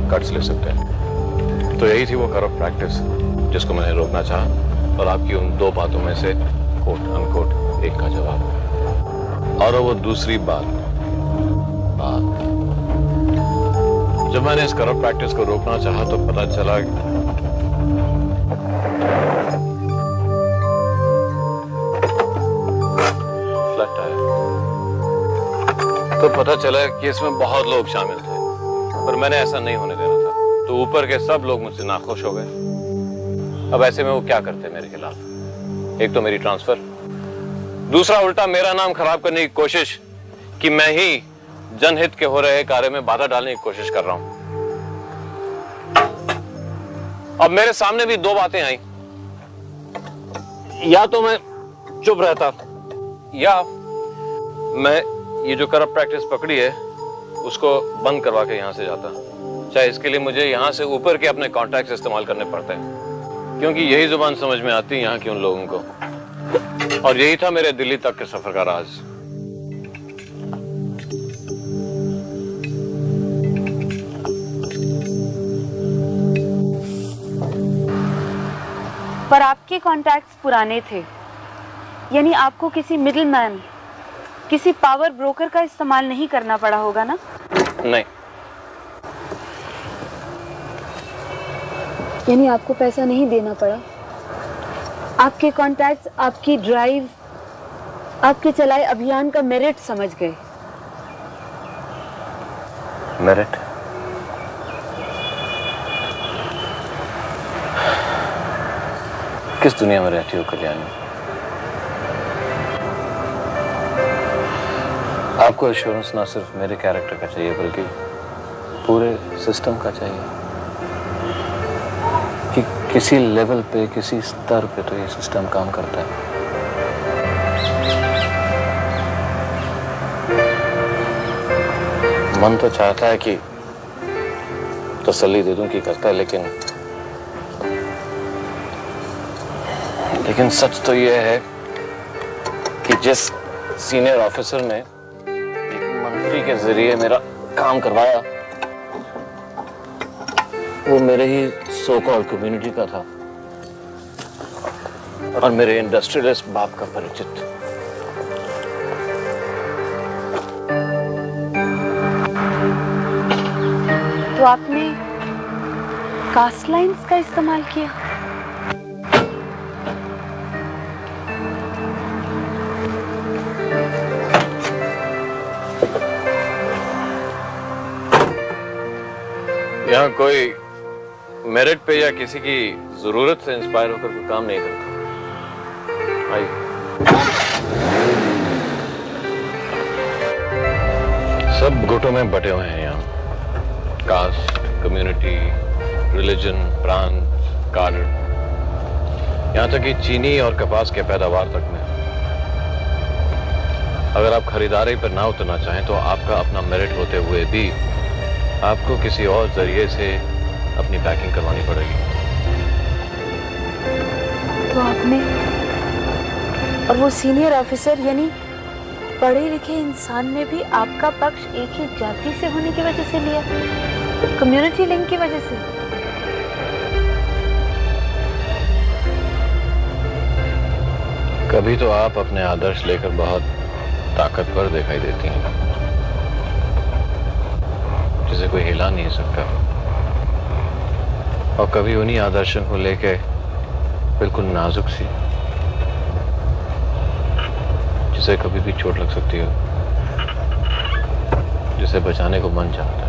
Cuts ले सकते हैं। तो यही थी वो करप्ट प्रैक्टिस जिसको मैंने रोकना चाहा, और आपकी उन दो बातों में से कोट अनकोट एक का जवाब। और वो दूसरी बात जब मैंने इस करप्ट प्रैक्टिस को रोकना चाहा तो पता चला फ्लैट आया, तो पता चला कि इसमें बहुत लोग शामिल थे, पर मैंने ऐसा नहीं होने देना था। तो ऊपर के सब लोग मुझसे नाखुश हो गए। अब ऐसे में वो क्या करते मेरे खिलाफ? एक तो मेरी ट्रांसफर, दूसरा उल्टा मेरा नाम खराब करने की कोशिश कि मैं ही जनहित के हो रहे कार्य में बाधा डालने की कोशिश कर रहा हूं। अब मेरे सामने भी दो बातें आई, या तो मैं चुप रहता, या मैं ये जो करप्ट प्रैक्टिस पकड़ी है उसको बंद करवा के यहां से जाता, चाहे इसके लिए मुझे यहां से ऊपर के अपने कॉन्टैक्ट्स इस्तेमाल करने पड़ते हैं, क्योंकि यही जुबान समझ में आती है यहां के उन लोगों को। और यही था मेरे दिल्ली तक के सफर का राज। पर आपके कॉन्टैक्ट्स पुराने थे, यानी आपको किसी मिडलमैन, किसी पावर ब्रोकर का इस्तेमाल नहीं करना पड़ा होगा ना? नहीं। यानी आपको पैसा नहीं देना पड़ा? आपके कॉन्टैक्ट्स आपकी ड्राइव, आपके चलाए अभियान का मेरिट समझ गए। मेरिट? किस दुनिया में रहती हो कल्याणी? आपको एश्योरेंस ना सिर्फ मेरे कैरेक्टर का चाहिए बल्कि पूरे सिस्टम का चाहिए कि किसी लेवल पे, किसी स्तर पे तो ये सिस्टम काम करता है। मन तो चाहता है कि तसल्ली दे दूं कि करता है, लेकिन सच तो यह है कि जिस सीनियर ऑफिसर ने एक मंत्री के जरिए मेरा काम करवाया वो मेरे ही सो कॉल्ड कम्युनिटी का था और मेरे इंडस्ट्रियलिस्ट बाप का परिचित। तो आपने कास्ट लाइन्स का इस्तेमाल किया? यहाँ कोई मेरिट पे या किसी की जरूरत से इंस्पायर होकर कोई काम नहीं करता। आइए। सब गुटों में बटे हुए हैं यहाँ, कास्ट, कम्युनिटी, रिलीजन, प्रांत, कार्ड, यहाँ तक कि चीनी और कपास के पैदावार तक में। अगर आप खरीदारी पर ना उतरना चाहें तो आपका अपना मेरिट होते हुए भी आपको किसी और जरिए से अपनी पैकिंग करवानी पड़ेगी। तो आपने और वो सीनियर ऑफिसर यानी पढ़े लिखे इंसान ने भी आपका पक्ष एक ही जाति से होने की वजह से लिया, कम्युनिटी लिंक की वजह से? कभी तो आप अपने आदर्श लेकर बहुत ताकतवर दिखाई देती हैं, जिसे कोई हिला नहीं सकता, और कभी उन्हीं आदर्शों को लेके बिल्कुल नाजुक सी, जिसे कभी भी चोट लग सकती हो, जिसे बचाने को मन चाहता है।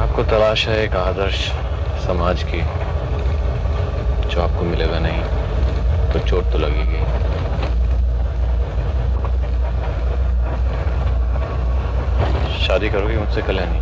आपको तलाश है एक आदर्श समाज की, जो आपको मिलेगा नहीं तो चोट तो लगेगी। शादी करोगी मुझसे कल्याणी?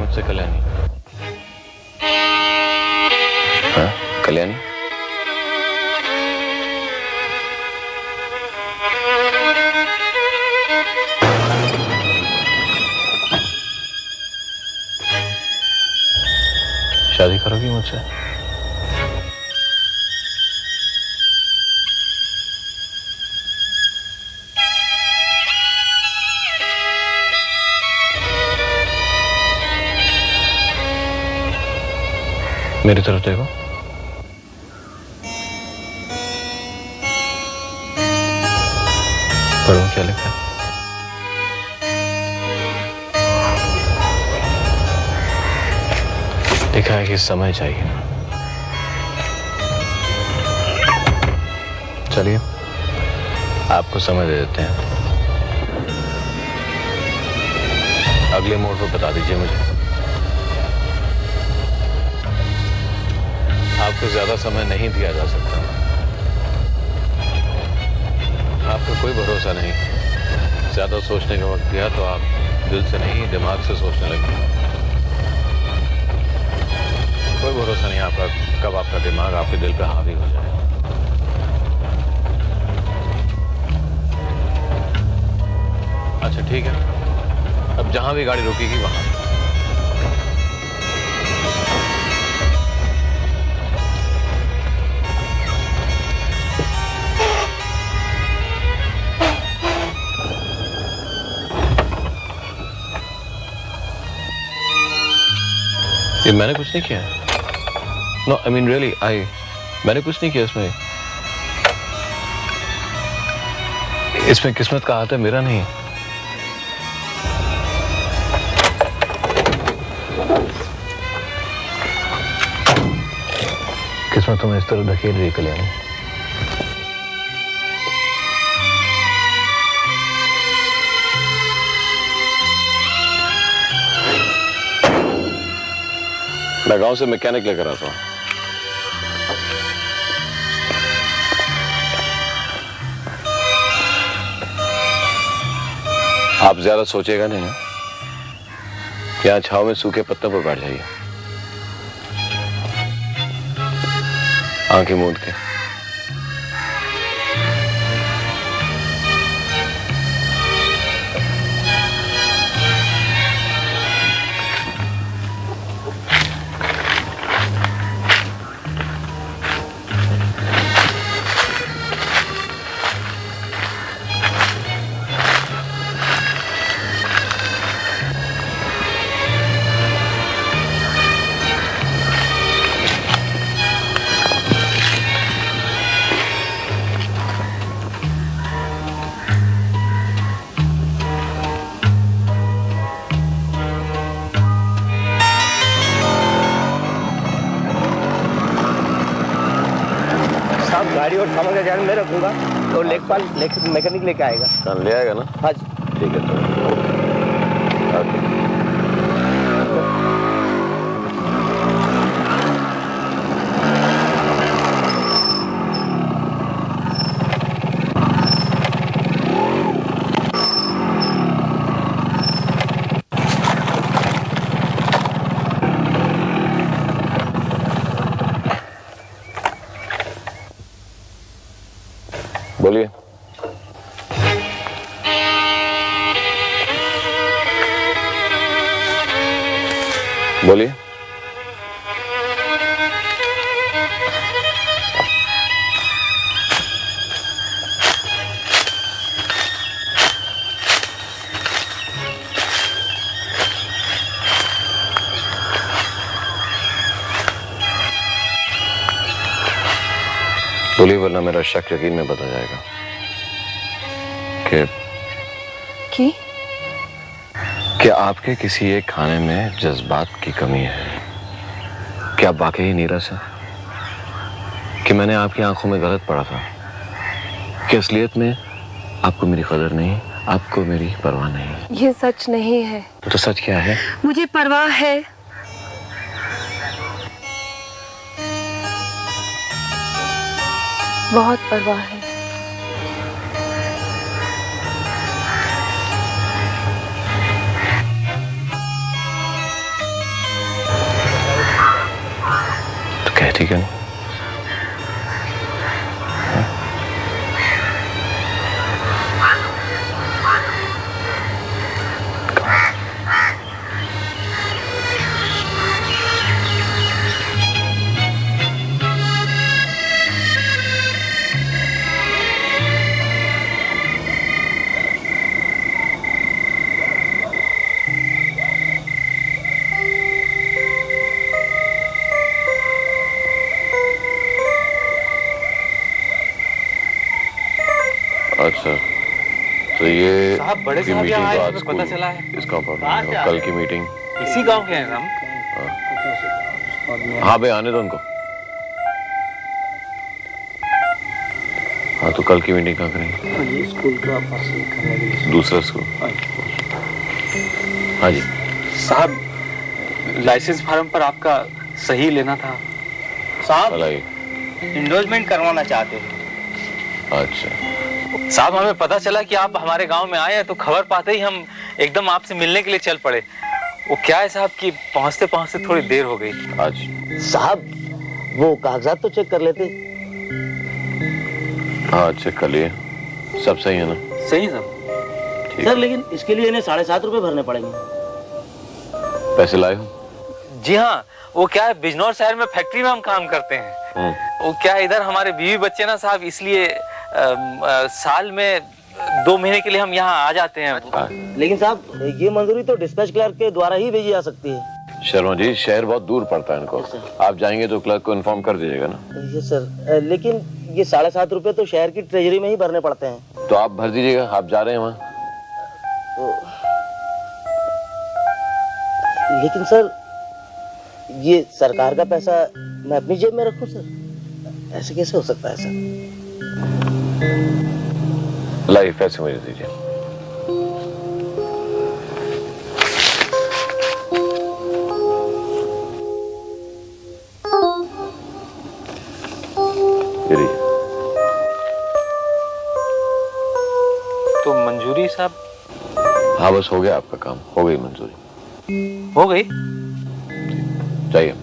मुझसे कल्याणी? हाँ, कल्याणी? शादी करोगी मुझसे? मेरी तरफ देखो। पढ़ो क्या लिखा है। लिखा है कि समय चाहिए। चलिए आपको समय दे देते हैं। अगले मोड़ पर बता दीजिए मुझे। आपको ज्यादा समय नहीं दिया जा सकता। आपका कोई भरोसा नहीं। ज्यादा सोचने का वक्त दिया तो आप दिल से नहीं दिमाग से सोचने लगे। कोई भरोसा नहीं आपका कब आपका दिमाग आपके दिल पे हावी हो जाए। अच्छा ठीक है, अब जहां भी गाड़ी रुकेगी वहां। ये मैंने कुछ नहीं किया। नो आई मीन रियली मैंने कुछ नहीं किया इसमें किस्मत का हाथ है, मेरा नहीं। किस्मत तुम्हें इस तरह धकेल रही कल्याणी। मैं गांव से मैकेनिक लेकर आता हूं। आप ज्यादा सोचेगा नहीं ना? यहां छाव में सूखे पत्तों पर बैठ जाइए, आंखें मूंद के। गाड़ी और सामान का ध्यान मैं रखूंगा और लेखपाल मैकेनिक लेके आएगा। कल ले आएगा ना? हाँ जी ठीक है। तो बोलिए। बोलिए। बोलिए, वरना मेरा शक यकीन में बदल जाएगा कि आपके किसी एक खाने में जज्बात की कमी है। क्या आप वाकई नीरस हैं? कि मैंने आपकी आंखों में गलत पड़ा था? कि असलियत में आपको मेरी कदर नहीं, आपको मेरी परवाह नहीं? ये सच नहीं है। तो सच क्या है? मुझे परवाह है। बहुत परवाह है। ठीक है ना? अच्छा, तो ये साहब बड़े की साहब मीटिंग यहाँ तो आए, आज हमें पता चला है। इसका प्रॉब्लम है, कल की मीटिंग। इसी गांव के हैं हम। हाँ भाई, आने दो उनको। हाँ, तो कल की मीटिंग कहाँ करेंगे? स्कूल का पास दूसरा स्कूल। हाँ जी साहब, लाइसेंस फार्म पर आपका सही लेना था। साहब भलाई। इंडोर्समेंट करवाना चाहते हैं। अच्छा, साहब, हमें पता चला कि आप हमारे गांव में आए हैं, तो खबर पाते ही हम एकदम आपसे मिलने के लिए चल पड़े। वो क्या है साहब कि पहुंचते पहुंचते थोड़ी देर हो गई। आज साहब वो कागजात तो चेक कर लेते। हाँ, चेक कर लिए, सब सही है ना? सही साहब। ठीक। सर लेकिन इसके लिए इन्हें 7.5 रुपए भरने पड़ेंगे। पैसे लाए हो? जी हाँ, वो क्या है, बिजनौर शहर में फैक्ट्री में हम काम करते हैं। वो क्या है, इधर हमारे बीवी बच्चे ना साहब, इसलिए साल में 2 महीने के लिए हम यहाँ आ जाते हैं। लेकिन साहब ये मंजूरी तो डिस्पैच क्लर्क के द्वारा ही भेजी जा सकती है। शर्मा जी, शहर बहुत दूर पड़ता है इनको। आप जाएंगे तो क्लर्क को इन्फॉर्म कर दीजिएगा ना? ये सर, लेकिन ये 7.5 रुपए तो शहर की ट्रेजरी में ही भरने पड़ते हैं। तो आप भर दीजिएगा, आप जा रहे हैं वहाँ। लेकिन सर ये सरकार का पैसा मैं अपनी जेब में रखूं सर? ऐसे कैसे हो सकता है सर? लाइए, पैसे मुझे दीजिए। ये लीजिए। तो मंजूरी साहब हाँ, बस हो गया आपका काम, हो गई मंजूरी। हो गई। चाहिए।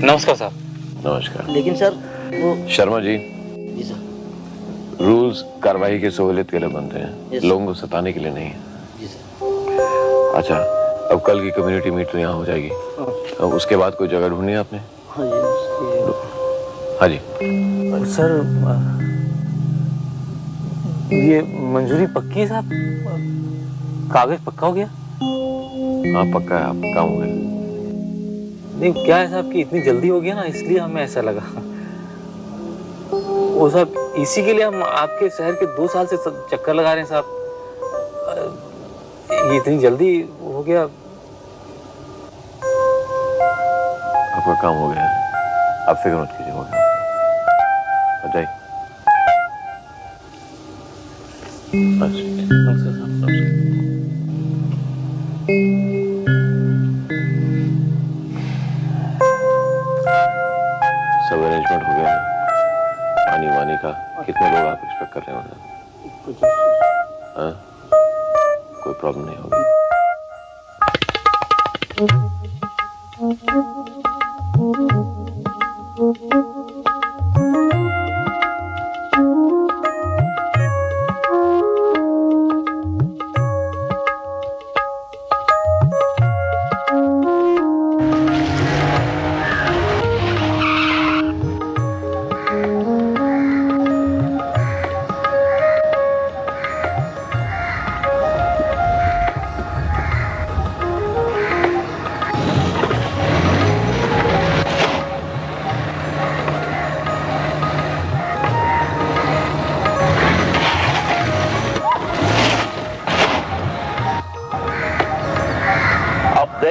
नमस्कार साहब। नमस्कार। लेकिन सर वो शर्मा जी, जी सर। रूल्स कार्रवाई की सहूलियत के लिए बनते हैं, Yes, लोगों को सताने के लिए नहीं है। जी सर। अच्छा, अब कल की कम्युनिटी मीट तो यहाँ हो जाएगी। अब उसके बाद कोई जगह ढूंढनी है आपने? हाँ जी हाँ जी। सर, ये मंजूरी पक्की है साहब? कागज पक्का हो गया? हाँ, पक्का है, आपका काम हो गया। नहीं, क्या है साहब कि इतनी जल्दी हो गया ना, इसलिए हमें ऐसा लगा। वो साहब, इसी के लिए हम आपके शहर के 2 साल से चक्कर लगा रहे हैं साहब। ये इतनी जल्दी हो गया। आपका काम हो गया है, आप फिक्र मत कीजिए, हो गया। अब जाइए। नमस्कार साहब। सब अरेंजमेंट हो गया है, पानी वानी का? कितने लोग आप एक्सपेक्ट कर रहे हो? हाँ? कोई प्रॉब्लम नहीं होगी।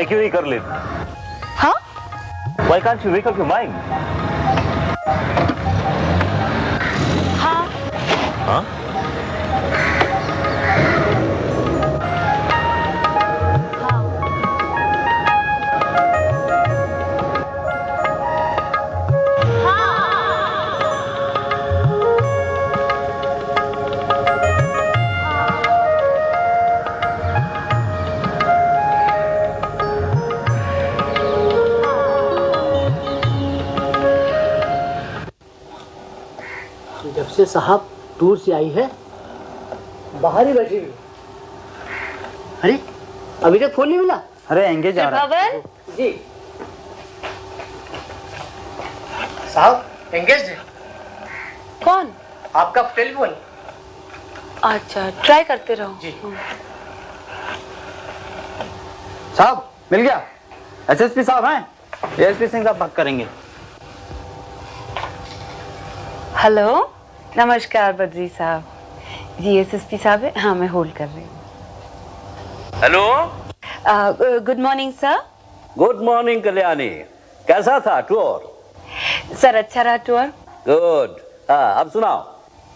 क्यों नहीं कर लेते? हाँ? Why can't you make up your mind? हाँ। हाँ? जब से साहब टूर से आई है बाहर ही बैठी हुई। अरे अभी तक फोन नहीं मिला। अरे एंगेज आ रहा है। भवन जी साहब एंगेज है कौन? आपका टेलीफोन। अच्छा ट्राई करते रहो। जी। साहब मिल गया। एसएसपी साहब हैं, एएसपी सिंह साहब बात करेंगे। हेलो नमस्कार बद्री साहब। जी एसएसपी साहब है। हाँ मैं होल्ड कर रही हूँ। Hello, good morning sir. Good morning Kalyani, कैसा था टूर? सर अच्छा रहा टूर। गुड। अब सुनाओ।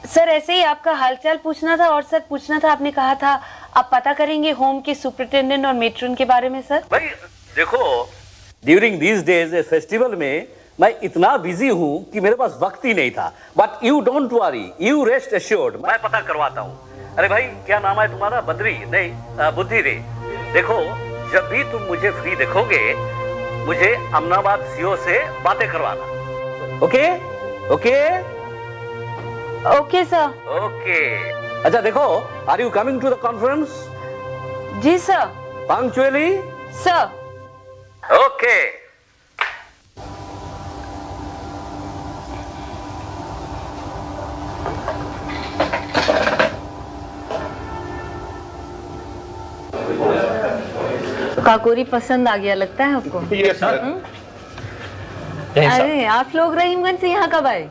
सर ऐसे ही आपका हालचाल पूछना था और सर पूछना था, आपने कहा था आप पता करेंगे होम के सुपरिटेंडेंट और मेट्रन के बारे में। सर भाई देखो, during these days A festival में मैं इतना बिजी हूँ कि मेरे पास वक्त ही नहीं था। But you don't worry, you rest assured, मैं पता करवाता हूँ। अरे भाई क्या नाम है तुम्हारा? बद्री नहीं बुद्धि रे। देखो जब भी तुम मुझे फ्री देखोगे मुझे अमनाबाद सीओ से बातें करवाना। Okay okay okay sir. Okay. अच्छा देखो, are you coming to the conference? जी sir. Punctually? Sir okay. Kakori पसंद आ गया लगता है आपको। अरे आप लोग रहीमगंज से यहाँ कब आए?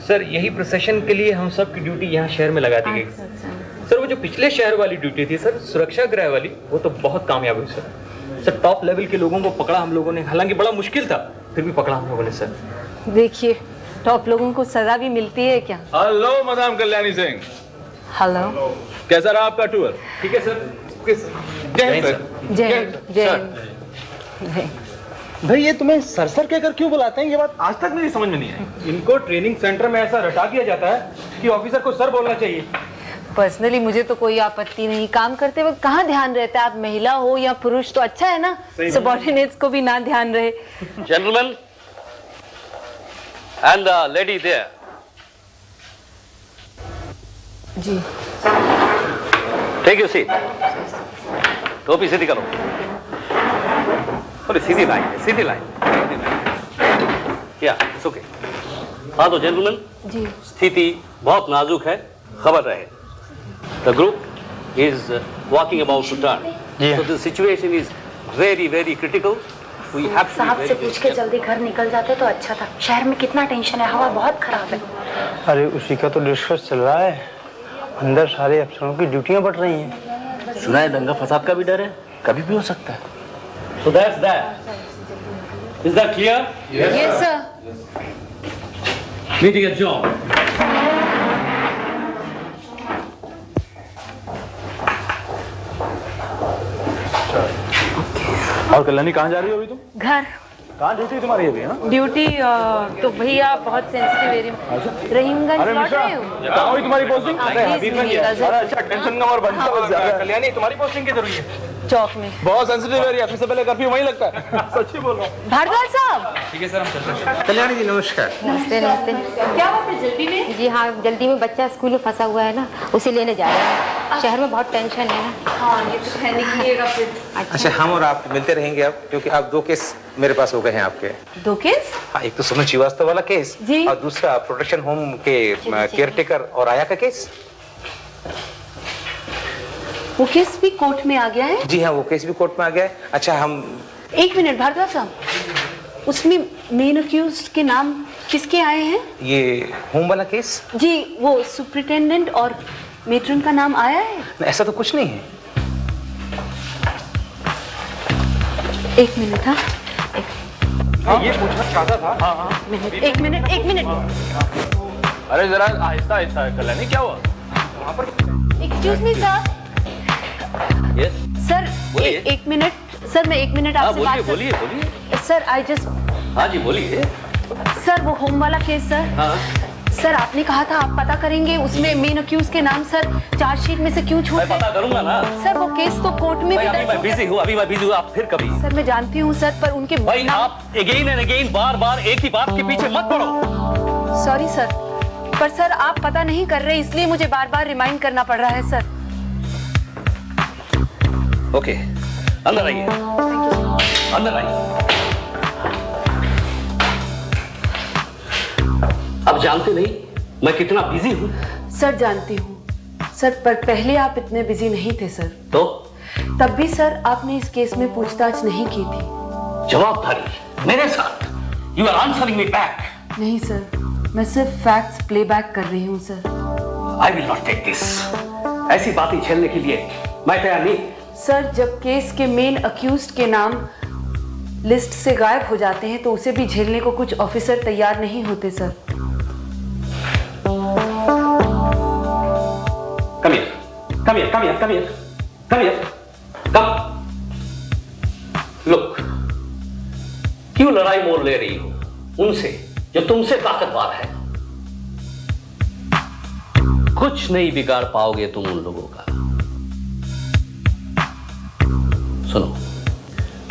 सर यही प्रोसेशन के लिए हम सब की ड्यूटी यहाँ शहर में लगा दी गई। सर वो जो पिछले शहर वाली ड्यूटी थी सर, सुरक्षा गृह वाली, वो तो बहुत कामयाब हुई सर। सर टॉप लेवल के लोगों को पकड़ा हम लोगों ने, हालांकि बड़ा मुश्किल था, फिर भी पकड़ा हम लोगों ने सर। देखिए टॉप लोगों को सजा भी मिलती है क्या? Hello madam Kalyani Singh, hello कैसा रहा आपका टूर? ठीक है सर। जय जय। भाई ये तुम्हें सर सर कहकर क्यों बुलाते हैं? ये बात आज तक मेरी समझ में नहीं आई। इनको ट्रेनिंग सेंटर में ऐसा रटा दिया जाता है कि ऑफिसर को सर बोलना चाहिए। पर्सनली मुझे तो कोई आपत्ति नहीं, काम करते वक्त कहाँ ध्यान रहता है, आप महिला हो या पुरुष तो अच्छा है ना, सबॉर्डिनेट्स को भी ना ध्यान रहे। Gentlemen and the lady there. Ji Take your seat. टोपी सीधी करो। अरे सीधी लाइन है, सीधी लाइन। क्या? It's okay. हाँ तो जेंटलमैन, जी स्थिति बहुत नाजुक है, खबर रहे। The group is walking about to turn. So the situation is very very critical. We have to be साहब very, से very पूछ के careful. जल्दी घर निकल जाते तो अच्छा था। शहर में कितना टेंशन है, हवा बहुत खराब है। अरे उसी का तो डिस्कस चल रहा है। अंदर सारे अफसरों की ड्यूटियां बढ़ रही हैं। सुना है दंगा फसाद का भी डर है, कभी भी हो सकता है। So that's that. Is that clear? Yes sir. Meeting adjourned. और कल्याणी कहाँ जा रही हो अभी तुम? घर कहाँ ड्यूटी तुम्हारी अभी है ना? ड्यूटी तो भैया बहुत सेंसिटिव एरिया रहीमगंज लौट रहे हो? कहाँ हुई तुम्हारी पोस्टिंग? अच्छा टेंशन कम और बनता बस ज्यादा। कल्याणी तुम्हारी पोस्टिंग किधर हुई है? चौक में। बहुत सेंसिटिव एरिया, फिर से पहले कर्फ्यू वहीं लगता है। सच्ची बोल रहा हूँ। भारद्वाज साहब। ठीक है सर, हम चल रहे हैं। कल्याणी जी नमस्कार। नमस्ते नमस्ते। क्या बात है जल्दी में? जी हाँ, जल्दी में बच्चा स्कूल में फंसा हुआ है ना, उसे लेने जा रहे हैं। शहर में बहुत टेंशन है ना। हाँ ये तो है, निकलिएगा फिर। अच्छा हम और आप मिलते रहेंगे अब, क्योंकि आप 2 केस मेरे पास हो गए हैं आपके। 2 केस? हाँ, एक तो सुमन श्रीवास्तव वाला केस जी। और दूसरा प्रोटेक्शन होम के केयरटेकर और आया का केस। वो केस भी कोर्ट में आ गया है? जी हाँ, वो केस भी कोर्ट में आ गया है। अच्छा हम 1 मिनट भारद्वाज साहब, उसमें मेन अक्यूज्ड के नाम किसके आए हैं? ये होम वाला केस? जी वो सुपरिटेंडेंट और मेट्रन का नाम आया है? ऐसा तो कुछ नहीं है। 1 मिनट। हाँ ये पूछना चाहता था। हाँ मिनट, 1 मिनट 1 मिनट। अरे जरा आहिस्ता आहिस्ता कल्याणी, क्या हुआ? Excuse me sir. Yes. Sir बोलिए। 1 मिनट सर, मैं 1 मिनट आपसे बात कर। बोलिए बोलिए। Sir I just. हाँ जी बोलिए। सर वो होम वाला केस सर। हाँ सर आपने कहा था आप पता करेंगे, उसमें मेन अक्यूज के नाम सर चार्जशीट में से क्यों छूट मैं गए? पता करूंगा ना। सर वो केस तो कोर्ट में भी अभी दर्ज मैं हो बिजी हूँ, अभी मैं बिजी हूँ, आप फिर कभी। गया। सर मैं जानती हूँ सर, पर उनके भाई आप अगेन एंड अगेन बार बार एक ही बात के पीछे मत पड़ो। Sorry sir. पर सर आप पता नहीं कर रहे, इसलिए मुझे बार बार रिमाइंड करना पड़ रहा है सर। ओके, अंदर आइए, अंदर आइए। अब जानते नहीं मैं कितना बिजी हूँ? सर जानती हूँ सर, पर पहले आप इतने बिजी नहीं थे सर। तो तब भी सर आपने इस केस में पूछताछ नहीं की थी। जवाबदारी मेरे साथ। You are answering me back. नहीं सर, मैं सिर्फ फैक्ट्स प्लेबैक कर रही हूँ sir. I will not take this. ऐसी बातें झेलने के लिए मैं तैयार नहीं। सर जब केस के मेन अक्यूज्ड के नाम लिस्ट से गायब हो जाते हैं तो उसे भी झेलने को कुछ ऑफिसर तैयार नहीं होते sir. Come here. Come here. Come here. Come here. Come here. Come. Look. क्यों लड़ाई मोल ले रही हो उनसे जो तुमसे ताकतवर है? कुछ नहीं बिगाड़ पाओगे तुम उन लोगों का। सुनो,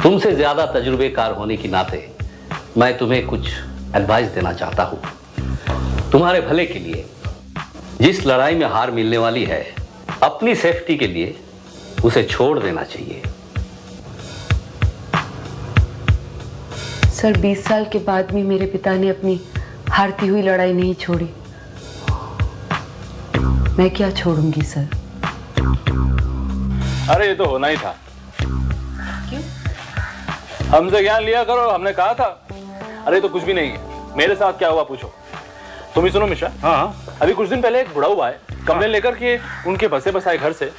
तुमसे ज्यादा तजुर्बेकार होने की नाते मैं तुम्हें कुछ एडवाइस देना चाहता हूं। तुम्हारे भले के लिए जिस लड़ाई में हार मिलने वाली है, अपनी सेफ्टी के लिए उसे छोड़ देना चाहिए। सर 20 साल के बाद भी मेरे पिता ने अपनी हारती हुई लड़ाई नहीं छोड़ी। मैं क्या छोड़ूंगी सर? अरे ये तो होना ही था। क्यों? हमसे ज्ञान लिया करो, हमने कहा था। अरे तो कुछ भी नहीं है। मेरे साथ क्या हुआ पूछो। तुम ही सुनो मिश्रा। हाँ, अभी कुछ दिन पहले एक बुढ़ा हुआ है, कंप्लेन लेकर के उनके बसे बसाए घर से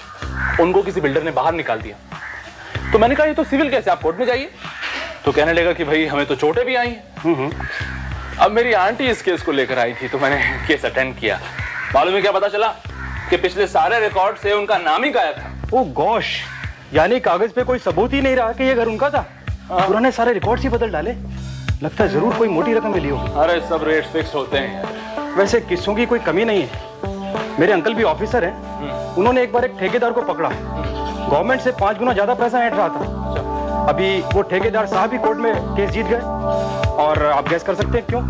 उनको किसी बिल्डर ने बाहर निकाल दिया। तो मैंने कहा ये तो सिविल केस है, आप कोर्ट में जाइए। तो कहने लगा कि भाई हमें तो चोटें भी आई हैं। अब मेरी आंटी इस केस को लेकर आई थी तो मैंने केस अटेंड किया। मालूम है क्या पता चला कि पिछले सारे रिकॉर्ड से उनका नाम ही गायब था। ओ गॉश, यानी कागज पे कोई सबूत ही नहीं रहा कि ये घर उनका था। पुराने सारे रिकॉर्ड्स ही बदल डाले। लगता है जरूर कोई मोटी रकम मिली होगी। अरे सब रेट फिक्स होते हैं। वैसे किस्सों की कोई कमी नहीं है। मेरे अंकल भी ऑफिसर हैं। उन्होंने एक बार एक ठेकेदार को पकड़ा। गवर्नमेंट से 5 गुना ज्यादा पैसा ऐंठ रहा था। अभी वो ठेकेदार साहब ही कोर्ट में केस जीत गए। और आप गैस कर सकते हैं क्यों?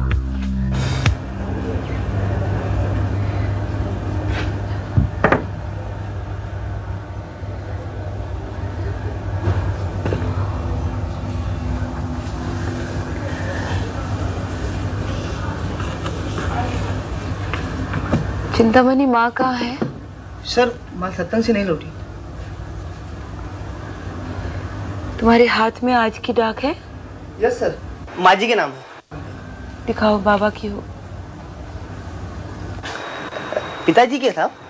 चिंतामणि माँ कहाँ है? सर माँ सत्संग से नहीं लौटी। तुम्हारे हाथ में आज की डाक है? यस सर, माँ जी के नाम है। दिखाओ बाबा की हो। पिताजी के साहब।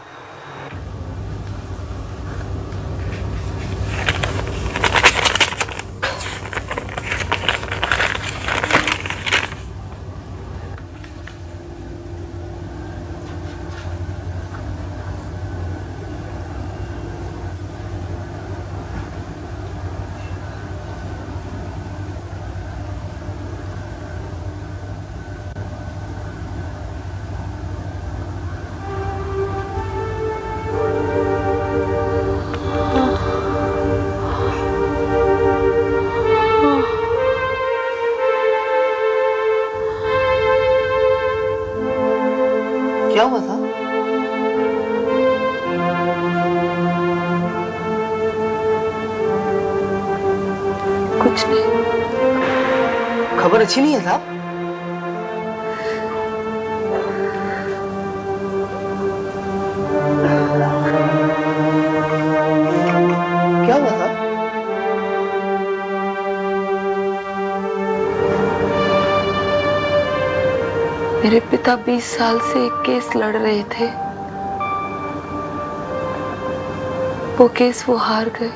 क्या हुआ था? कुछ नहीं। खबर अच्छी नहीं है साहब। क्या हुआ था? मेरे पिता 20 साल से एक केस लड़ रहे थे। वो केस वो हार गए।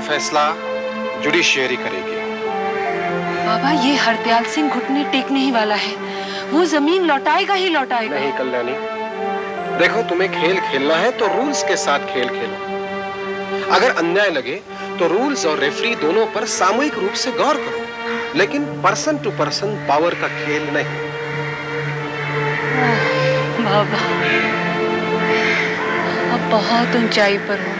फैसला जुडिशियरी करेगी। बाबा ये हरदयाल सिंह घुटने टेकने ही वाला है। वो जमीन लौटाएगा ही लौटाएगा। नहीं कल्याणी, देखो तुम्हें खेल खेलना है तो रूल्स के साथ खेल खेलो। अगर अन्याय लगे तो रूल्स और रेफरी दोनों पर सामूहिक रूप से गौर करो, लेकिन पर्सन टू पर्सन पावर का खेल नहीं। बाबा, अब बहुत ऊंचाई पर हो।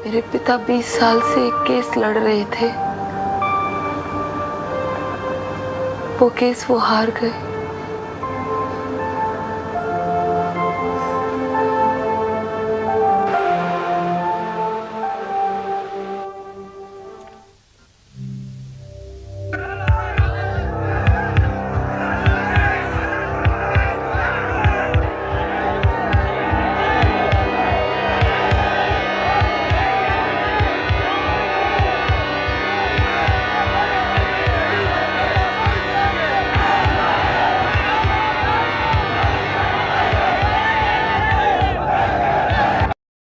मेरे पिता 20 साल से एक केस लड़ रहे थे। वो केस वो हार गए।